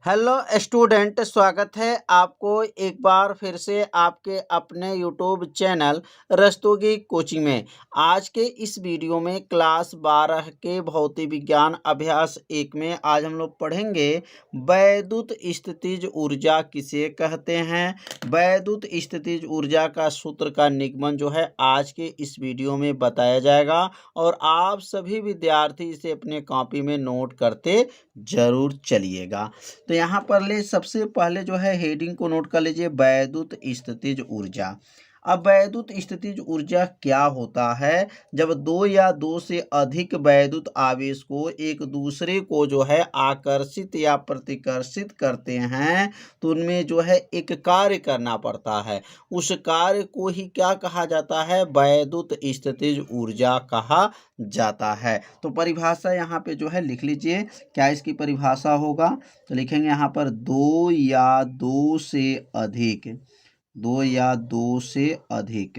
Hello student, स्वागत है आपको एक बार फिर से आपके अपने यूट्यूब चैनल रस्तोगी कोचिंग में। आज के इस वीडियो में क्लास 12 के भौतिक विज्ञान अभ्यास 1 में आज हम लोग पढ़ेंगे वैद्युत स्थितिज ऊर्जा किसे कहते हैं। वैद्युत स्थितिज ऊर्जा का सूत्र का निगमन जो है आज के इस वीडियो में बताया जाएगा और आप सभी विद्यार्थी इसे अपने कॉपी में नोट करते जरूर चलिएगा। तो यहाँ पर सबसे पहले जो है हेडिंग को नोट कर लीजिए, वैद्युत स्थितिज ऊर्जा। अब वैद्युत स्थितिज ऊर्जा क्या होता है? जब दो या दो से अधिक वैद्युत आवेश को एक दूसरे को जो है आकर्षित या प्रतिकर्षित करते हैं तो उनमें जो है एक कार्य करना पड़ता है। उस कार्य को ही क्या कहा जाता है? वैद्युत स्थितिज ऊर्जा कहा जाता है। तो परिभाषा यहाँ पे जो है लिख लीजिए। क्या इसकी परिभाषा होगा? तो लिखेंगे यहाँ पर दो या दो से अधिक, दो या दो से अधिक,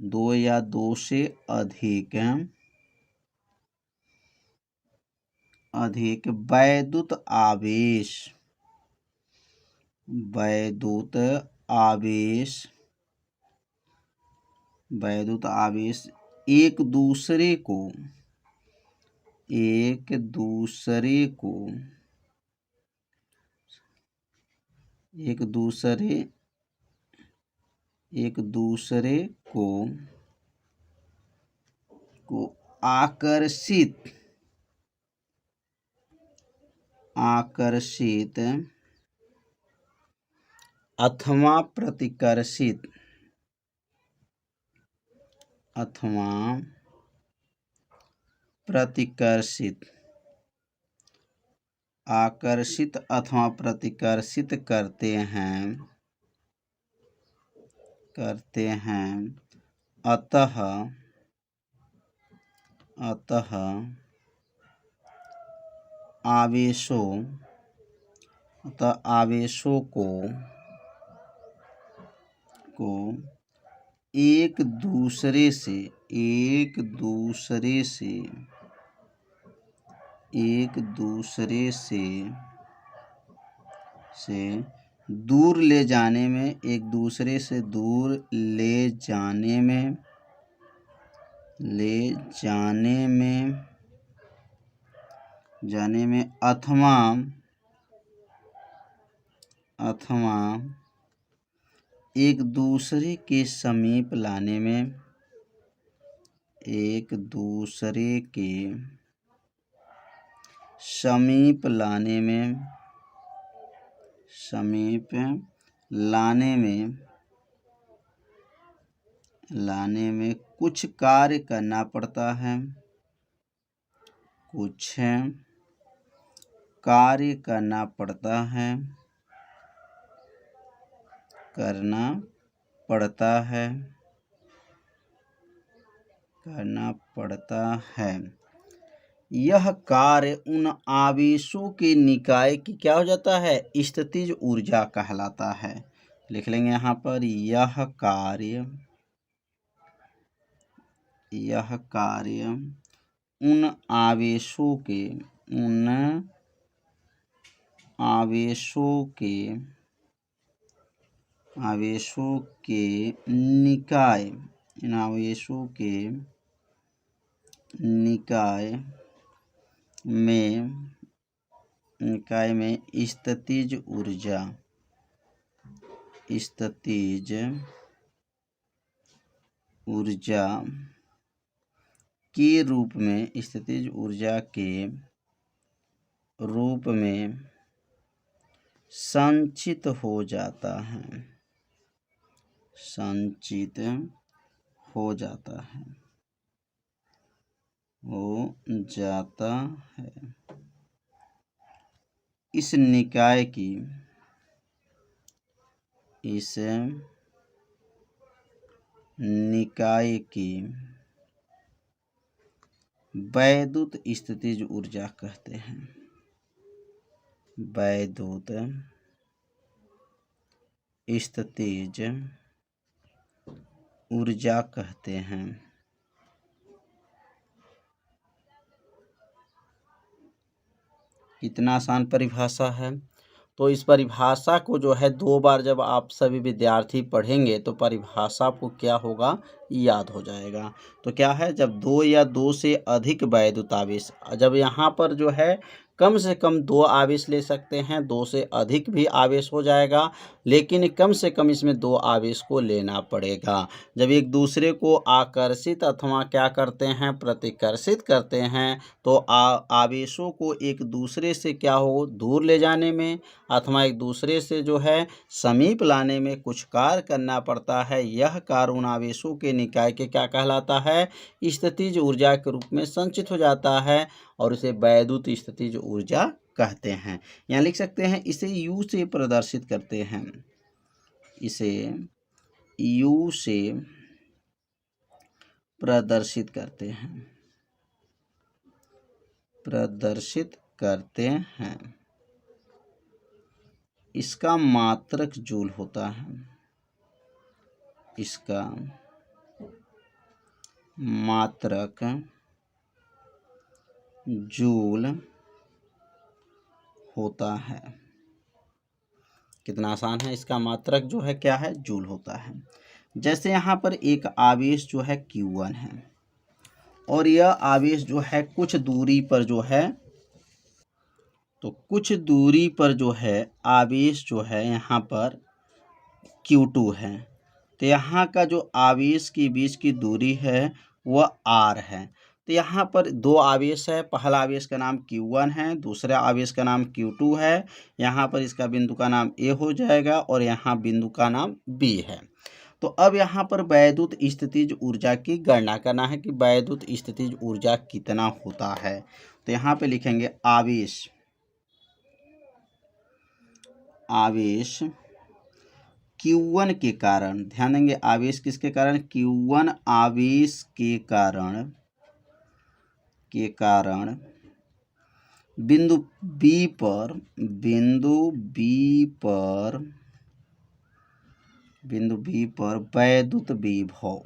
दो या दो से अधिक अधिक वैद्युत आवेश, वैद्युत आवेश, वैद्युत आवेश एक दूसरे को, एक दूसरे को, एक दूसरे, एक दूसरे को आकर्षित, आकर्षित अथवा प्रतिकर्षित, अथवा प्रतिकर्षित, आकर्षित अथवा प्रतिकर्षित करते हैं, करते हैं। अतः, अतः आवेशों, अतः आवेशों को एक दूसरे से, एक दूसरे से, एक दूसरे से दूर ले जाने में, एक दूसरे से दूर ले जाने में, ले जाने में, जाने में अथवा, अथवा एक दूसरे के समीप लाने में, एक दूसरे के समीप लाने में, समीप लाने में, लाने में कुछ कार्य करना पड़ता है, कुछ कार्य करना पड़ता है, करना पड़ता है, करना पड़ता है। यह कार्य उन आवेशों के निकाय की क्या हो जाता है? स्थितिज ऊर्जा कहलाता है। लिख लेंगे यहाँ पर यह कार्य, यह कार्य उन आवेशों के, उन आवेशों के, आवेशों के निकाय, इन आवेशों के निकाय में, निकाय में स्थितिज ऊर्जा, स्थितिज ऊर्जा के रूप में, स्थितिज ऊर्जा के रूप में संचित हो जाता है, संचित हो जाता है, हो जाता है। इस निकाय की, इस निकाय की वैद्युत स्थितिज ऊर्जा कहते हैं, वैद्युत स्थितिज ऊर्जा कहते हैं। कितना आसान परिभाषा है। तो इस परिभाषा को जो है 2 बार जब आप सभी विद्यार्थी पढ़ेंगे तो परिभाषा आपको क्या होगा, याद हो जाएगा। तो क्या है, जब 2 या 2 से अधिक वैद्युत आवेश, जब यहाँ पर जो है कम से कम 2 आवेश ले सकते हैं, 2 से अधिक भी आवेश हो जाएगा, लेकिन कम से कम इसमें 2 आवेश को लेना पड़ेगा। जब एक दूसरे को आकर्षित अथवा क्या करते हैं, प्रतिकर्षित करते हैं, तो आवेशों को एक दूसरे से क्या हो, दूर ले जाने में अथवा एक दूसरे से जो है समीप लाने में कुछ कार्य करना पड़ता है। यह कार्य उन आवेशों के निकाय के क्या कहलाता है, स्थितिज ऊर्जा के रूप में संचित हो जाता है और इसे वैद्युत स्थितिज ऊर्जा कहते हैं। यहाँ लिख सकते हैं, इसे U से प्रदर्शित करते हैं, इसे U से प्रदर्शित करते हैं, प्रदर्शित करते हैं। इसका मात्रक जूल होता है, इसका मात्रक जूल होता है। कितना आसान है, इसका मात्रक जो है क्या है, जूल होता है। जैसे यहाँ पर एक आवेश जो है Q1 है और यह आवेश जो है कुछ दूरी पर जो है, तो कुछ दूरी पर जो है आवेश जो है यहाँ पर Q2 है। तो यहाँ का जो आवेश के बीच की दूरी है वह R है। तो यहाँ पर 2 आवेश है, पहला आवेश का नाम Q1 है, दूसरा आवेश का नाम Q2 है। यहाँ पर इसका बिंदु का नाम A हो जाएगा और यहाँ बिंदु का नाम B है। तो अब यहाँ पर वैद्युत स्थितिज ऊर्जा की गणना करना है कि वैद्युत स्थितिज ऊर्जा कितना होता है। तो यहाँ पे लिखेंगे आवेश, आवेश Q1 के कारण, ध्यान देंगे आवेश किसके कारण, Q1 आवेश के कारण बिंदु B पर, बिंदु B पर वैद्युत विभव,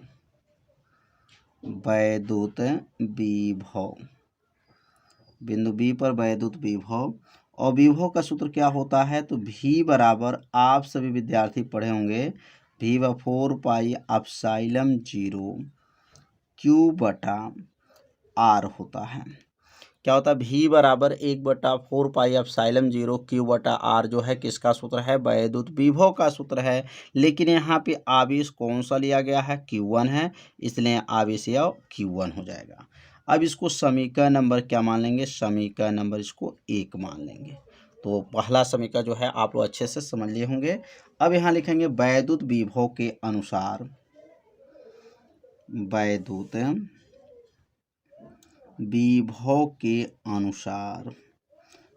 बिंदु B पर वैद्युत विभव। और विभव का सूत्र क्या होता है, तो V बराबर, आप सभी विद्यार्थी पढ़े होंगे, V व 4 पाई एप्सिलॉन 0 Q बटा R होता है। क्या होता है, V बराबर 1/4 पाई एप्सिलॉन 0 Q बटा R जो है किसका सूत्र है, वैद्युत विभव का सूत्र है। लेकिन यहाँ पे आवेश कौन सा लिया गया है, Q1 है, इसलिए आवेश यह Q1 हो जाएगा। अब इसको समीकरण नंबर क्या मान लेंगे, समीकरण नंबर इसको 1 मान लेंगे। तो पहला समीकरण जो है आप लोग अच्छे से समझ लिए होंगे। अब यहाँ लिखेंगे वैद्युत विभव के अनुसार, वैद्युत विभव के अनुसार।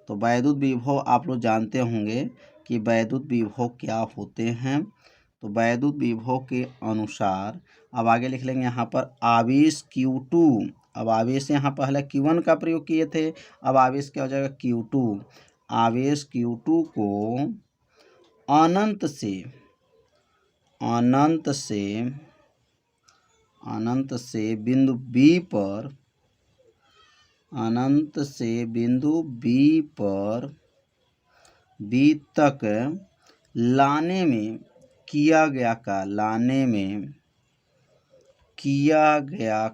तो वैद्युत विभव आप लोग जानते होंगे कि वैद्युत विभव क्या होते हैं। तो वैद्युत विभव के अनुसार अब आगे लिख लेंगे यहाँ पर आवेश Q2। अब आवेश यहाँ पहले Q1 का प्रयोग किए थे, अब आवेश क्या हो जाएगा, Q2। आवेश Q2 को अनंत से बिंदु B पर, अनंत से बिंदु B पर B तक लाने में किया गया कार्य, लाने में किया गया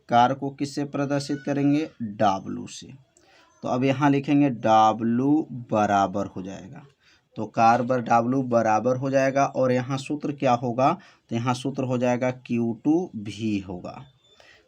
कार्य को किससे प्रदर्शित करेंगे, W से। तो अब यहाँ लिखेंगे W बराबर हो जाएगा, तो कार्य पर W बराबर हो जाएगा और यहाँ सूत्र क्या होगा, तो यहाँ सूत्र हो जाएगा Q2V होगा।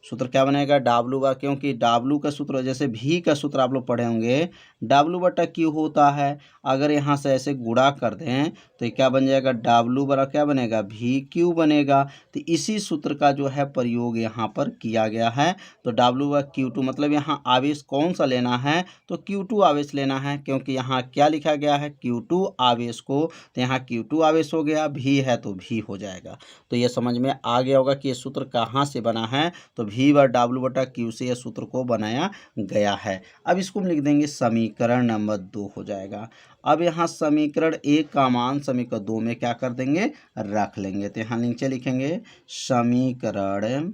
सूत्र क्या बनेगा, W का, क्योंकि W का सूत्र, जैसे V का सूत्र आप लोग पढ़े होंगे, W बटा Q होता है। अगर यहाँ से ऐसे गुणा कर दें तो क्या बन जाएगा, W बराबर क्या बनेगा, VQ बनेगा। तो इसी सूत्र का जो है प्रयोग यहाँ पर किया गया है। तो W व Q2 मतलब यहाँ आवेश कौन सा लेना है, तो Q2 आवेश लेना है, क्योंकि यहाँ क्या लिखा गया है, Q2 आवेश को, तो यहाँ Q2 आवेश हो गया, V है तो V हो जाएगा। तो ये समझ में आ गया होगा कि ये सूत्र कहाँ से बना है, तो V व W बटा Q से यह सूत्र को बनाया गया है। अब इसको हम लिख देंगे समीकरण नंबर 2 हो जाएगा। अब यहाँ समीकरण 1 का मान समीकरण 2 में क्या कर देंगे, रख लेंगे। तो यहाँ नीचे लिखेंगे समीकरण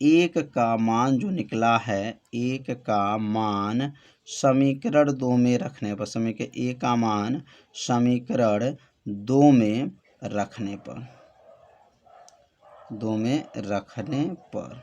एक का मान जो निकला है, एक का मान समीकरण 2 में रखने पर, समीकरण एक का मान समीकरण 2 में रखने पर, 2 में रखने पर,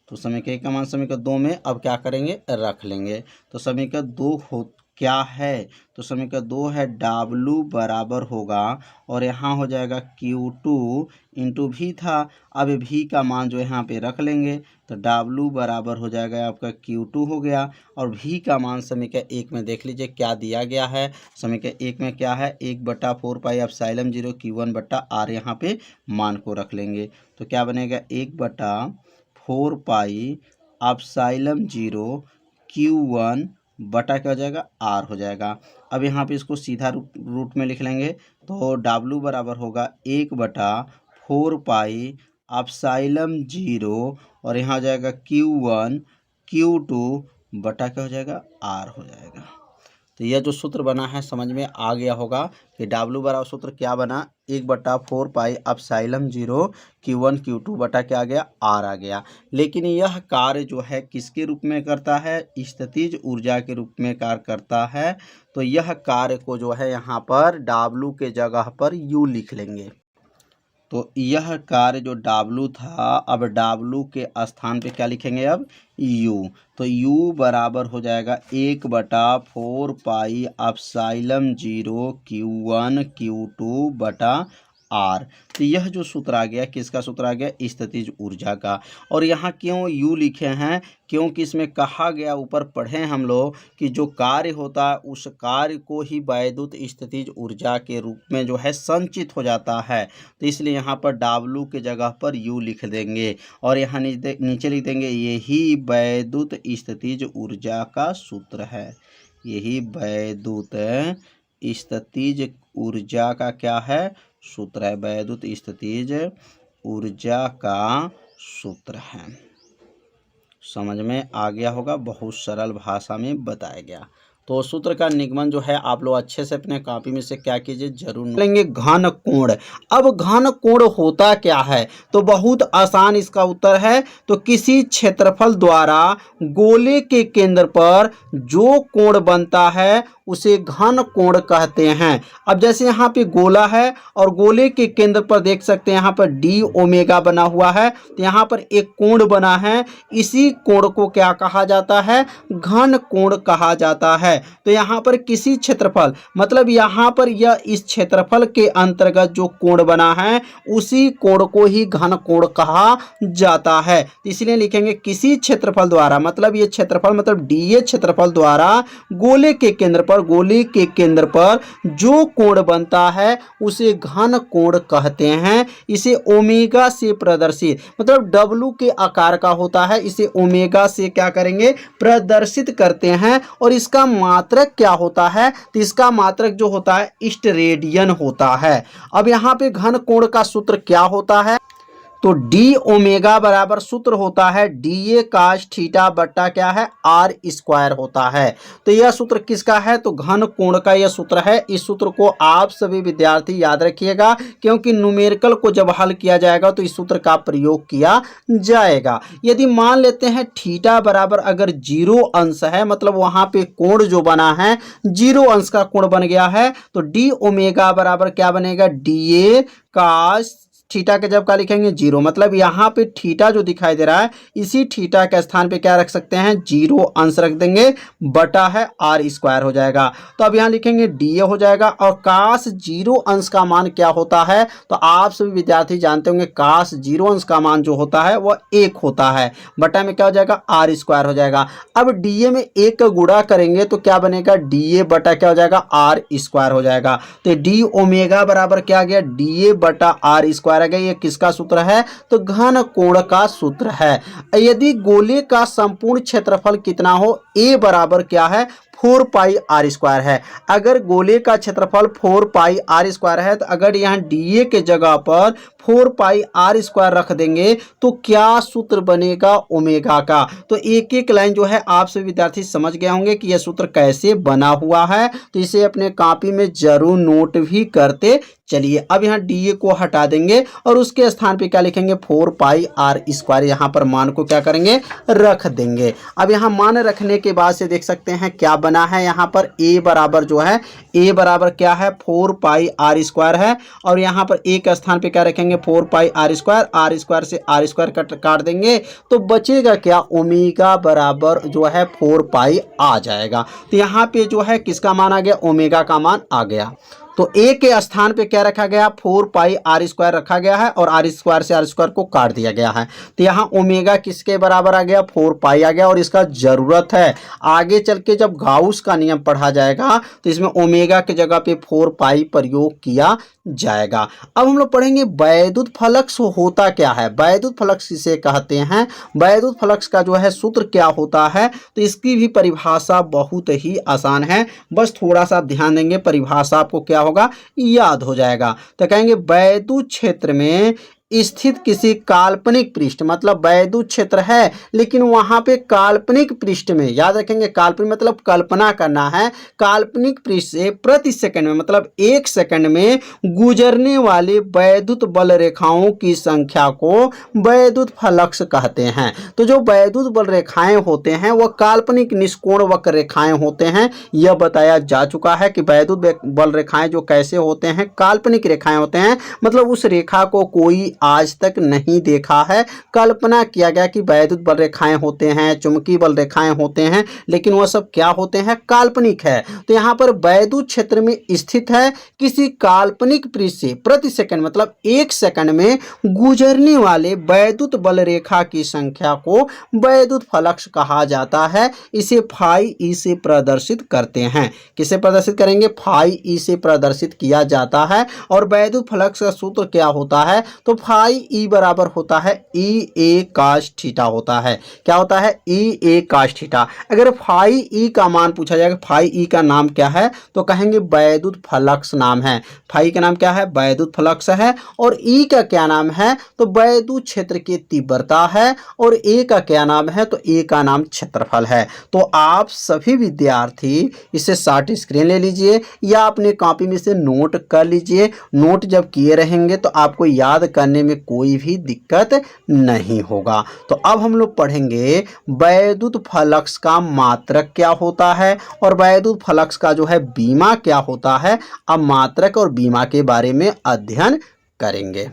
तो समीकरण एक का मान समीकरण 2 में अब क्या करेंगे, रख लेंगे। तो समीकरण 2 हो क्या है, तो समीकरण 2 है W बराबर होगा, और यहाँ हो जाएगा Q2 इंटू भी था, अब भी का मान जो यहाँ पे रख लेंगे, तो W बराबर हो जाएगा आपका Q2 हो गया, और भी का मान समीकरण 1 में देख लीजिए क्या दिया गया है। समीकरण 1 में क्या है, 1/4 पाई एप्सिलॉन 0 Q1/r, यहाँ पे मान को रख लेंगे, तो क्या बनेगा 1/4 पाई एप्सिलॉन 0 Q1 बटा क्या हो जाएगा, आर हो जाएगा। अब यहाँ पे इसको सीधा रूट में लिख लेंगे, तो W बराबर होगा 1/4 पाई एप्सिलॉन 0, और यहाँ हो जाएगा Q1 Q2 बटा क्या हो जाएगा, आर हो जाएगा। तो यह जो सूत्र बना है समझ में आ गया होगा कि W बराबर सूत्र क्या बना, 1/4 पाई एप्सिलॉन 0 Q1 Q2 बटा क्या आ गया, आर आ गया। लेकिन यह कार्य जो है किसके रूप में करता है, स्थितिज ऊर्जा के रूप में कार्य करता है। तो यह कार्य को जो है यहाँ पर W के जगह पर U लिख लेंगे। तो यह कार्य जो W था, अब W के स्थान पे क्या लिखेंगे, अब U। तो U बराबर हो जाएगा 1/4 पाई एप्सिलॉन 0 Q1 Q2 बटा आर। तो यह जो सूत्र आ गया, किसका सूत्र आ गया, स्थितिज ऊर्जा का। और यहाँ क्यों U लिखे हैं, क्योंकि इसमें कहा गया, ऊपर पढ़े हम लोग कि जो कार्य होता है उस कार्य को ही वैद्युत स्थितिज ऊर्जा के रूप में जो है संचित हो जाता है। तो इसलिए यहाँ पर W के जगह पर U लिख देंगे, और यहाँ नीचे लिख देंगे यही वैद्युत स्थितिज ऊर्जा का सूत्र है। यही वैद्युत स्थितिज ऊर्जा का क्या है, सूत्र है। वैद्युत स्थितिज ऊर्जा का सूत्र है। समझ में आ गया होगा, बहुत सरल भाषा में बताया गया। तो सूत्र का निगमन जो है आप लोग अच्छे से अपने कॉपी में से क्या कीजिए, जरूर लेंगे। घन कोण। अब घन कोण होता क्या है, तो बहुत आसान इसका उत्तर है। तो किसी क्षेत्रफल द्वारा गोले के केंद्र पर जो कोण बनता है उसे घन कोण कहते हैं। अब जैसे यहाँ पे गोला है और गोले के केंद्र पर देख सकते हैं यहाँ पर डी ओमेगा बना हुआ है, तो यहाँ पर एक कोण बना है, इसी कोण को क्या कहा जाता है, घन कोण कहा जाता है। तो यहाँ पर किसी क्षेत्रफल, मतलब यहाँ पर यह इस क्षेत्रफल के अंतर्गत जो कोण बना है उसी कोण को ही घन कोण कहा जाता है। तो इसलिए लिखेंगे किसी क्षेत्रफल द्वारा, मतलब ये क्षेत्रफल मतलब डी क्षेत्रफल द्वारा गोले के केंद्र पर जो कोण बनता है उसे घन कोण कहते हैं। इसे ओमेगा से प्रदर्शित, मतलब W के आकार का होता है, इसे ओमेगा से क्या करेंगे, प्रदर्शित करते हैं। और इसका मात्रक क्या होता है, तो इसका मात्रक जो होता है स्टेरेडियन होता है। अब यहाँ पे घन कोण का सूत्र क्या होता है, तो डी ओमेगा बराबर सूत्र होता है DA cos थीटा बट्टा क्या है, आर स्क्वायर होता है। तो यह सूत्र किसका है, तो घन कोण का यह सूत्र है। इस सूत्र को आप सभी विद्यार्थी याद रखिएगा, क्योंकि न्यूमेरिकल को जब हल किया जाएगा तो इस सूत्र का प्रयोग किया जाएगा। यदि मान लेते हैं थीटा बराबर अगर 0 अंश है, मतलब वहां पे कोण जो बना है 0 अंश का कोण बन गया है, तो डी ओमेगा बराबर क्या बनेगा, DA cos थीटा के जब क्या लिखेंगे, 0, मतलब यहाँ पे थीटा जो दिखाई दे रहा है इसी थीटा के स्थान पे क्या रख सकते हैं, 0 अंश रख देंगे, बटा है आर स्क्वायर हो जाएगा। तो अब यहाँ लिखेंगे DA हो जाएगा, और काश 0 अंश का मान क्या होता है, तो आप सभी विद्यार्थी जानते होंगे काश 0 अंश का मान जो होता है वह 1 होता है, बटा में क्या हो जाएगा, आर स्क्वायर हो जाएगा। अब DA में 1 का गुणा करेंगे तो क्या बनेगा, DA बटा क्या हो जाएगा, आर स्क्वायर हो जाएगा। तो डी ओमेगा बराबर क्या आ गया, DA बटा आर स्क्वायर आ गया। ये किसका सूत्र है, तो घन कोण का सूत्र है। यदि गोले का संपूर्ण क्षेत्रफल कितना हो, A बराबर क्या है, 4 पाई आर स्क्वायर है। अगर गोले का क्षेत्रफल 4 पाई आर स्क्वायर है तो अगर यहाँ डी ए के जगह पर 4 पाई आर स्क्वायर रख देंगे तो क्या सूत्र बनेगा ओमेगा का। तो एक एक लाइन जो है आप सभी विद्यार्थी समझ गए होंगे कि यह सूत्र कैसे बना हुआ है, तो इसे अपने कॉपी में जरूर नोट भी करते चलिए। अब यहाँ डी ए को हटा देंगे और उसके स्थान पे क्या लिखेंगे 4 पाई आर स्क्वायर, यहाँ पर मान को क्या करेंगे रख देंगे। अब यहाँ मान रखने के बाद से देख सकते हैं क्या बना है, यहाँ पर ए बराबर जो है ए बराबर क्या है 4 पाई आर स्क्वायर है और यहाँ पर ए के स्थान पे क्या रखेंगे 4 पाई आर स्क्वायर से आर स्क्वायर काट देंगे तो बचेगा क्या ओमेगा बराबर जो है 4 पाई आ जाएगा। तो यहाँ पे जो है किसका मान आ गया ओमेगा का मान आ गया। तो ए के स्थान पे क्या रखा गया 4 पाई आर स्क्वायर रखा गया है और आर स्क्वायर से आर स्क्वायर को काट दिया गया है। तो यहाँ ओमेगा किसके बराबर आ गया 4 पाई आ गया और इसका ज़रूरत है आगे चल के जब गाउस का नियम पढ़ा जाएगा तो इसमें ओमेगा की जगह पे 4 पाई प्रयोग किया जाएगा। अब हम लोग पढ़ेंगे वैद्युत फ्लक्स होता क्या है, वैद्युत फ्लक्स किसे कहते हैं, वैद्युत फ्लक्स का जो है सूत्र क्या होता है। तो इसकी भी परिभाषा बहुत ही आसान है, बस थोड़ा सा ध्यान देंगे परिभाषा आपको क्या होगा याद हो जाएगा। तो कहेंगे वैद्युत क्षेत्र में स्थित किसी काल्पनिक पृष्ठ, मतलब वैद्युत क्षेत्र है लेकिन वहां पे काल्पनिक पृष्ठ में, याद रखेंगे काल्पनिक मतलब कल्पना करना है, काल्पनिक पृष्ठ से प्रति सेकंड में मतलब 1 सेकंड में गुजरने वाले वैद्युत बल रेखाओं की संख्या को वैद्युत फ्लक्स कहते हैं। तो जो वैद्युत बल रेखाएं होते हैं वह काल्पनिक निष्कोण वक्र रेखाएं होते हैं। यह बताया जा चुका है कि वैद्युत बल रेखाएं जो कैसे होते हैं काल्पनिक रेखाएं होते हैं, मतलब उस रेखा को कोई आज तक नहीं देखा है, कल्पना किया गया कि वैद्युत बल रेखाएं होते हैं, चुंबकीय बल रेखाएं होते हैं, लेकिन वह सब क्या होते हैं काल्पनिक है। तो यहाँ पर वैद्युत क्षेत्र में स्थित है किसी काल्पनिक पृष्ठ से प्रति सेकंड मतलब 1 सेकंड में गुजरने वाले वैद्युत बल रेखा की संख्या को वैद्युत फ्लक्स कहा जाता है। इसे फाई ई से प्रदर्शित करते हैं। किसे प्रदर्शित करेंगे फाई ई से प्रदर्शित किया जाता है। और वैद्युत फ्लक्स का सूत्र क्या होता है, तो फाई ई बराबर होता है ई ए काश थीटा होता है। क्या होता है ई ए काश थीटा। अगर फाई ई का मान पूछा जाएगा, फाई ई का नाम क्या है, तो कहेंगे वैद्युत फ्लक्स नाम है। फाई का नाम क्या है वैद्युत फ्लक्स है। और ई का क्या नाम है, तो वैद्युत क्षेत्र की तीव्रता है। और ए का क्या नाम है, तो ए का नाम क्षेत्रफल है। तो आप सभी विद्यार्थी इसे शॉर्ट स्क्रीन ले लीजिए या अपने कॉपी में से नोट कर लीजिए। नोट जब किए रहेंगे तो आपको याद करने में कोई भी दिक्कत नहीं होगा। तो अब हम लोग पढ़ेंगे वैद्युत फ्लक्स का मात्रक क्या होता है और वैद्युत फ्लक्स का जो है बीमा क्या होता है। अब मात्रक और बीमा के बारे में अध्ययन करेंगे।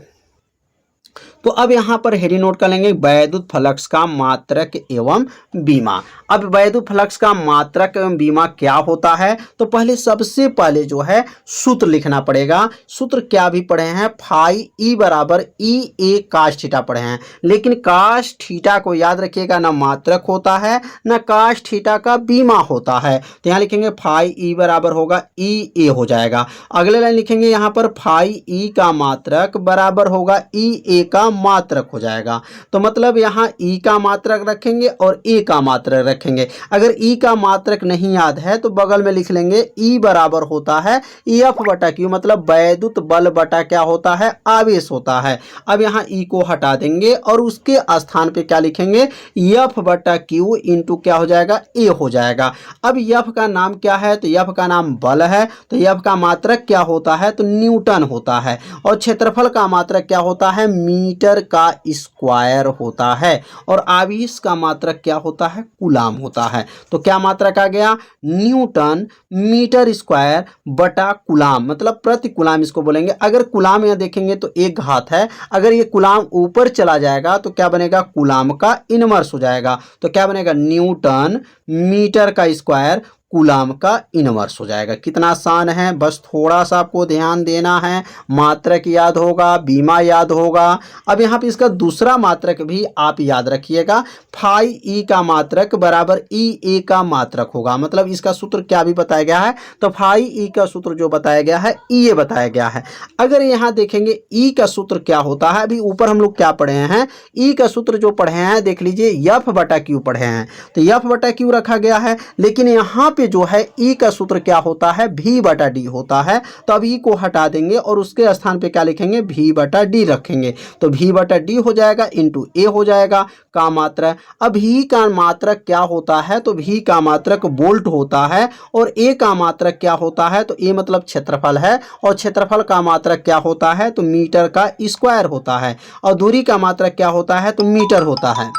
तो अब यहाँ पर हेडिंग नोट कर लेंगे वैद्युत फ्लक्स का मात्रक एवं बीमा। अब वैद्युत फ्लक्स का मात्रक एवं बीमा क्या होता है, तो पहले सबसे पहले जो है सूत्र लिखना पड़ेगा। सूत्र क्या भी पढ़े हैं फाई ई बराबर ई ए काश थीटा पढ़े हैं, लेकिन काश थीटा को याद रखिएगा ना मात्रक होता है ना काश थीटा का बीमा होता है। तो यहाँ लिखेंगे फाई ई बराबर होगा ई ए हो जाएगा। अगले लाइन लिखेंगे यहाँ पर फाई ई का मात्रक बराबर होगा ई ए का मात्रक हो जाएगा। तो मतलब यहाँ ई का मात्रक रखेंगे और ए का मात्रक रखेंगे। अगर ई का मात्रक नहीं याद है तो बगल में लिख लेंगे ई बराबर होता है एफ बटा क्यू, मतलब वैद्युत बल बटा क्या होता है आवेश होता है। अब यहाँ ई को हटा देंगे और उसके स्थान पे क्या लिखेंगे एफ बटा क्यू इंटू क्या हो जाएगा ए हो जाएगा। अब एफ का नाम क्या है, तो एफ का नाम बल है। तो एफ का मात्रक क्या होता है, तो न्यूटन होता है। और क्षेत्रफल का मात्रक क्या होता है मीटर का स्क्वायर होता है। और आवेश का मात्रक क्या होता है कूलाम होता है। तो क्या मात्रक आ गया न्यूटन मीटर स्क्वायर बटा कूलाम, मतलब प्रति कूलाम इसको बोलेंगे। अगर कूलाम यहाँ देखेंगे तो एक घात है, अगर ये कूलाम ऊपर चला जाएगा तो क्या बनेगा कूलाम का इनवर्स हो जाएगा। तो क्या बनेगा न्यूटन मीटर का स्क्वायर कूलाम का इनवर्स हो जाएगा। कितना आसान है, बस थोड़ा सा आपको ध्यान देना है। मात्रक याद होगा, बीमा याद होगा। अब यहाँ पे इसका दूसरा मात्रक भी आप याद रखिएगा, फाई ई का मात्रक बराबर ई ए का मात्रक होगा। मतलब इसका सूत्र क्या भी बताया गया है, तो फाई ई का सूत्र जो बताया गया है ई ए बताया गया है। अगर यहाँ देखेंगे ई का सूत्र क्या होता है, अभी ऊपर हम लोग क्या पढ़े हैं ई का सूत्र जो पढ़े हैं देख लीजिए एफ बटा क्यू पढ़े हैं। तो एफ बटा क्यू रखा गया है, लेकिन यहाँ पे पे जो है ई का सूत्र क्या होता है, भी बटा डी होता है। तो अब ई को हटा देंगे और उसके स्थान पे क्या लिखेंगे, भी बटा डी रखेंगे। तो भी बटा डी हो जाएगा इंटू ए हो जाएगा का मात्रक। अब भी का मात्रक क्या होता है, तो भी का मात्रक वोल्ट होता है और ए का मात्रक क्या होता है, तो ए मतलब क्षेत्रफल है और क्षेत्रफल का मात्रक क्या होता है, तो मीटर का स्क्वायर होता है और दूरी का मात्रक क्या होता है, तो मीटर होता है।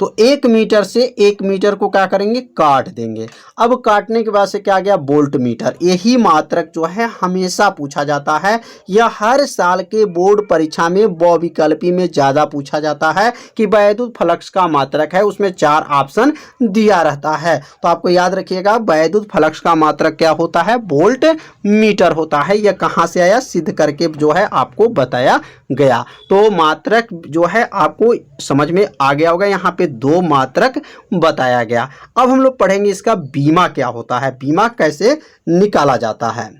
तो 1 मीटर से 1 मीटर को क्या करेंगे, काट देंगे। अब काटने के बाद से क्या गया, वोल्ट मीटर। यही मात्रक जो है हमेशा पूछा जाता है, यह हर साल के बोर्ड परीक्षा में बहुविकल्पी में ज़्यादा पूछा जाता है कि वैद्युत फ्लक्स का मात्रक है, उसमें 4 ऑप्शन दिया रहता है। तो आपको याद रखिएगा वैद्युत फ्लक्स का मात्रक क्या होता है, वोल्ट मीटर होता है। यह कहाँ से आया, सिद्ध करके जो है आपको बताया गया। तो मात्रक जो है आपको समझ में आ गया होगा, यहाँ पे 2 मात्रक बताया गया। अब हम लोग पढ़ेंगे इसका बीमा क्या होता है, बीमा कैसे निकाला जाता है।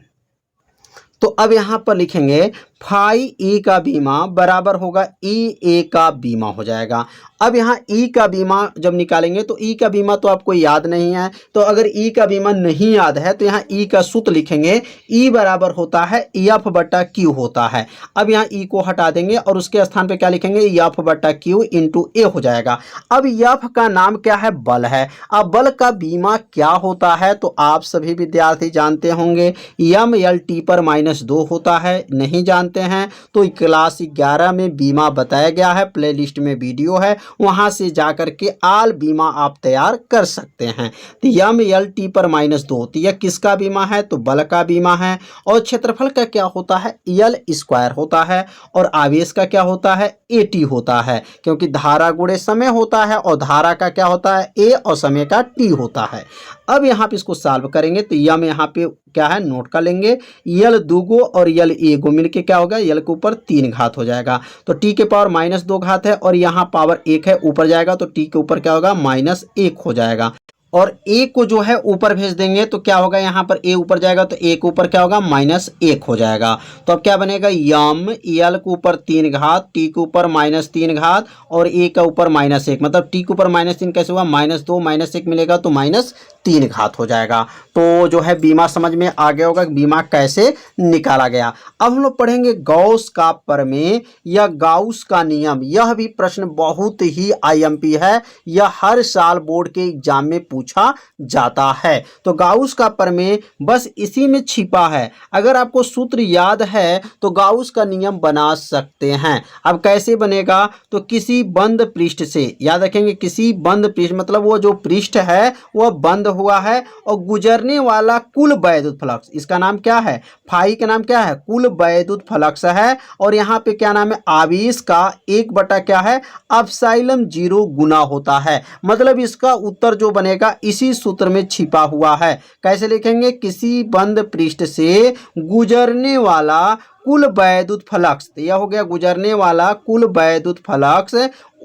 तो अब यहाँ पर लिखेंगे फाई ई का बीमा बराबर होगा ई ए का बीमा हो जाएगा। अब यहाँ ई का बीमा जब निकालेंगे तो ई का बीमा तो आपको याद नहीं है, तो अगर ई का बीमा नहीं याद है तो यहाँ ई का सूत्र लिखेंगे, ई बराबर होता है एफ बटा क्यू होता है। अब यहाँ ई को हटा देंगे और उसके स्थान पे क्या लिखेंगे, एफ बटा क्यू इंटू ए हो जाएगा। अब एफ का नाम क्या है, बल है। अब बल का बीमा क्या होता है, तो आप सभी विद्यार्थी जानते होंगे, एम एल टी पर -2 होता है। नहीं जानते हैं तो क्लास 11 में बीमा बताया गया है, प्लेलिस्ट में वीडियो है, वहां से जाकर के आल बीमा आप तैयार कर सकते हैं। तो एम एल टी पर -2 तो यह किसका बीमा है, तो बल का बीमा है। और क्षेत्रफल का क्या होता है, एल स्क्वायर होता है और आवेश का क्या होता है, ए टी होता है, क्योंकि धारा गुणे समय होता है और धारा का क्या होता है, ए और समय का टी होता है। अब यहाँ पे इसको सॉल्व करेंगे तो यम यहाँ पे क्या है, नोट कर लेंगे, यल दूगो और यल एगो मिलके क्या होगा, यल के ऊपर 3 घात हो जाएगा। तो टी के पावर -2 घात है और यहाँ पावर 1 है, ऊपर जाएगा तो टी के ऊपर क्या होगा, -1 हो जाएगा। और ए को जो है ऊपर भेज देंगे तो क्या होगा, यहाँ पर ए ऊपर जाएगा तो ए के ऊपर क्या होगा, -1 हो जाएगा। तो अब क्या बनेगा, यम एल के ऊपर 3 घात, टी के ऊपर -3 घात और ए के ऊपर -1, मतलब टी के ऊपर -3 कैसे हुआ, -2 -1 मिलेगा तो -3 घात हो जाएगा। तो जो है बीमा समझ में आ गया होगा, बीमा कैसे निकाला गया। अब हम लोग पढ़ेंगे गॉस का प्रमेय या गाउस का नियम। यह भी प्रश्न बहुत ही आईएमपी है, यह हर साल बोर्ड के एग्जाम में पूछा जाता है। तो गाउस का प्रमेय बस इसी में छिपा है। अगर आपको सूत्र याद है तो गाउस का नियम बना सकते हैं। अब कैसे बनेगा, तो किसी बंद पृष्ठ से, याद रखेंगे किसी बंद पृष्ठ मतलब वो जो पृष्ठ है वह बंद हुआ है और गुजरने वाला कुल वैद्युत फ्लक्स, इसका नाम क्या है, फाई का नाम क्या है, कुल वैद्युत फ्लक्स है। और यहाँ पे क्या नाम है, आवेश का 1 बटा क्या है, एप्सिलॉन 0 गुना होता है। मतलब इसका उत्तर जो बनेगा इसी सूत्र में छिपा हुआ है। कैसे लिखेंगे, किसी बंद पृष्ठ से गुजरने वाला कुल वैद्युत फ्लक्स, यह हो गया गुजरने वाला कुल वैद्युत फ्लक्स,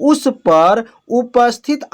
उस पर उपस्थित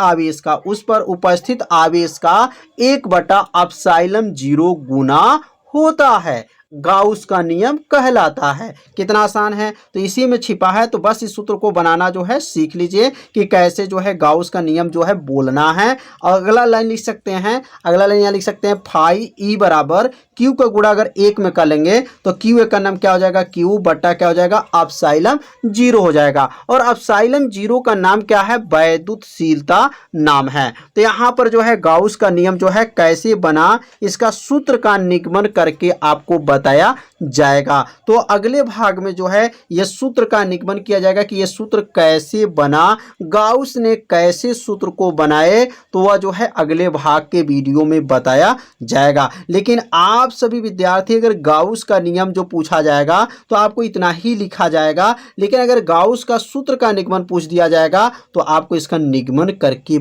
आवेश का 1 बटा एप्सिलॉन 0 गुना होता है। गाउस का नियम कहलाता है। कितना आसान है, तो इसी में छिपा है। तो बस इस सूत्र को बनाना जो है सीख लीजिए कि कैसे जो है गाउस का नियम जो है बोलना है। अगला लाइन लिख सकते हैं, अगला लाइन यहाँ लिख सकते हैं, फाई ई बराबर क्यू का गुणा अगर 1 में कर लेंगे तो क्यू एक का नाम क्या हो जाएगा, क्यू बट्टा क्या हो जाएगा, एप्सिलॉन 0 हो जाएगा। और एप्सिलॉन 0 का नाम क्या है, वैद्युतशीलता नाम है। तो यहाँ पर जो है गाउस का नियम जो है कैसे बना, इसका सूत्र का निगमन करके आपको बताया जाएगा। तो अगले भाग में जो है यह सूत्र का निगमन किया जाएगा कि यह सूत्र कैसे बना, गाउस ने कैसे सूत्र को बनाए, तो वह जो है अगले भाग के वीडियो में बताया जाएगा। लेकिन आप सभी विद्यार्थी अगर गाउस का नियम जो पूछा जाएगा तो आपको इतना ही लिखा जाएगा, लेकिन अगर गाउस का सूत्र का निगमन पूछ दिया जाएगा तो आपको इसका निगमन करके